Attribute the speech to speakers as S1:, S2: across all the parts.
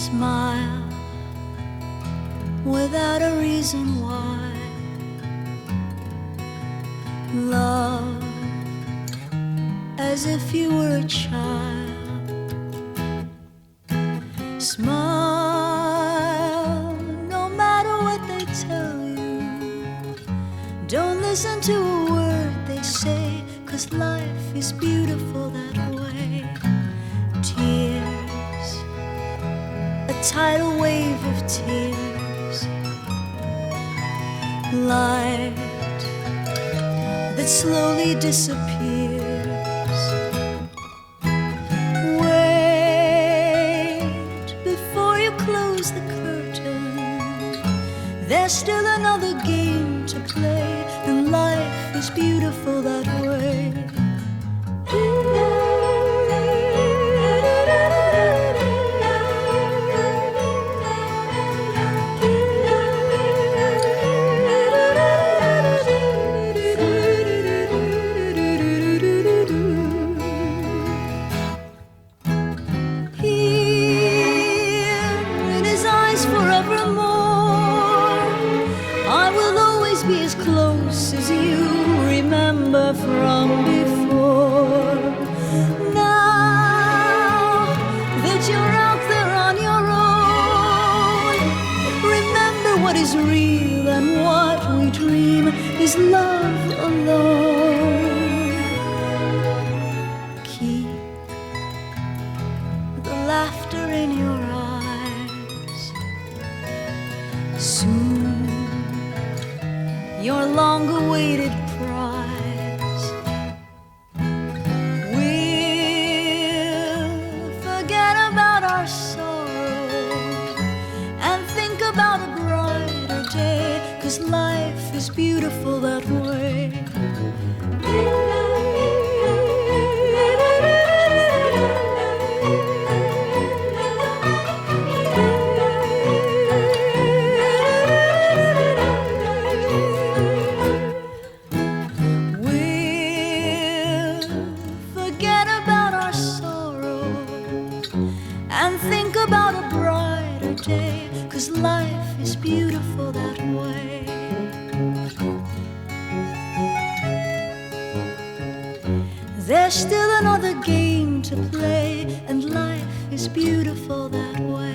S1: Smile without a reason why. Love as if you were a child. Smile no matter what they tell you. Don't listen to a word they say, 'cause life is beautiful that way. Tears, a tidal wave of tears. Light that slowly disappears. Wait before you close the curtain. There's still another game to play, and life is beautiful that way. Be as close as you remember from before. Now that you're out there on your own, remember what is real, and what we dream is love alone. Keep the laughter in your eyes. Soon your long-awaited prize we'll forget about our sorrow and think about a brighter day, 'cause life is beautiful that way. And think about a brighter day, 'cause life is beautiful that way. There's still another game to play, and life is beautiful that way.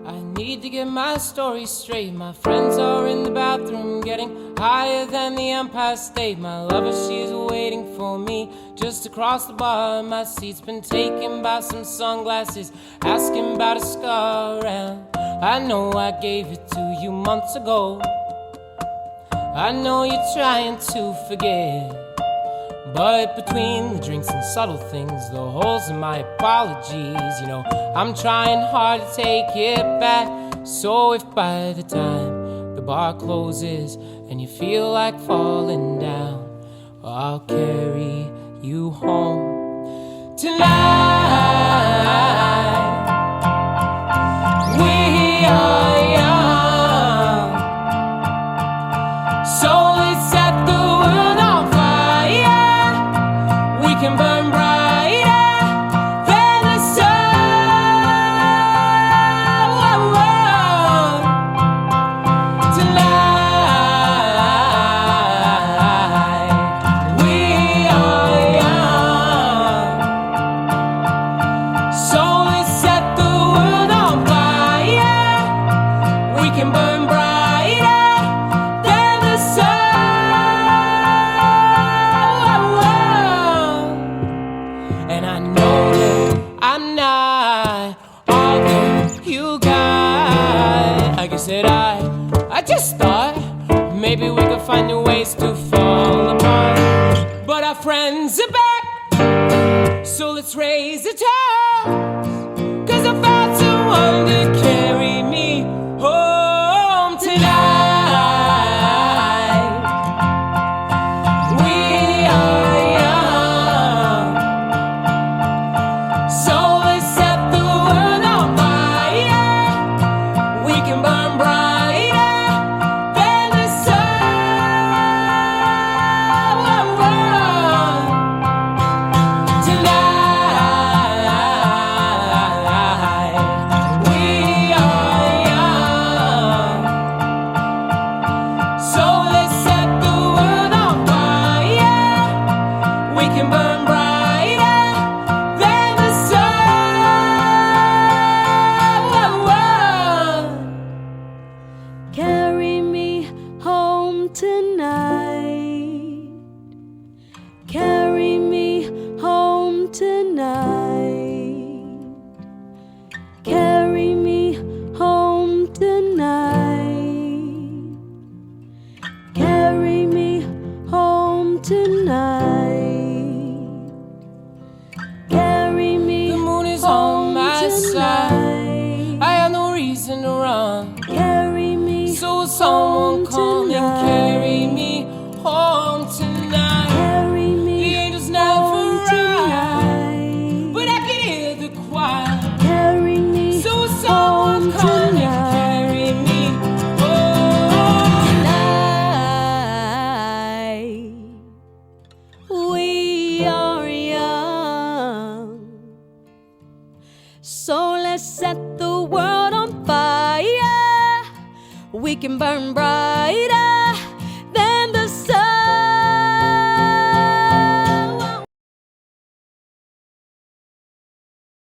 S2: I need to get my story straight. My friends are in the bathroom getting higher than the Empire State. My lover, she's waiting for me just across the bar. My seat's been taken by some sunglasses, asking about a scar. And I know I gave it to you months ago. I know you're trying to forget, but between the drinks and subtle things, the holes in my apologies, you know, I'm trying hard to take it back. So if by the time the bar closes and you feel like falling down, I'll carry you home tonight. We are young, so let's set the world on fire. We can burn brighter than the sun. Tonight, we are young, so let's set the world on fire. We can burn brighter than the sun. And I know that I'm not all that you got. I guess that I just thought maybe we could find new ways to fall apart. But our friends are back, so let's raise a toast, 'cause I found someone to carry me home tonight. We are young, so let's set the world on fire. We can burn brighter than the sun. Tonight, we are young, so let's set the world on fire. We can burn brighter than the sun.
S1: Carry me home tonight. Carry me home tonight. Carry me home tonight. Carry me home tonight. Carry me
S2: The moon is on
S1: home
S2: my side.
S1: tonight.
S2: I have no reason to run,
S1: Carry me
S2: so will someone come and
S1: tonight.
S2: carry me home tonight.
S1: Carry me
S2: The angels never
S1: home
S2: arrive,
S1: tonight.
S2: but I can hear the choir.
S1: Carry me
S2: So will someone
S1: home
S2: come and
S1: tonight.
S2: carry me home.
S1: Tonight. We are young, so let's set the world on fire. We can burn brighter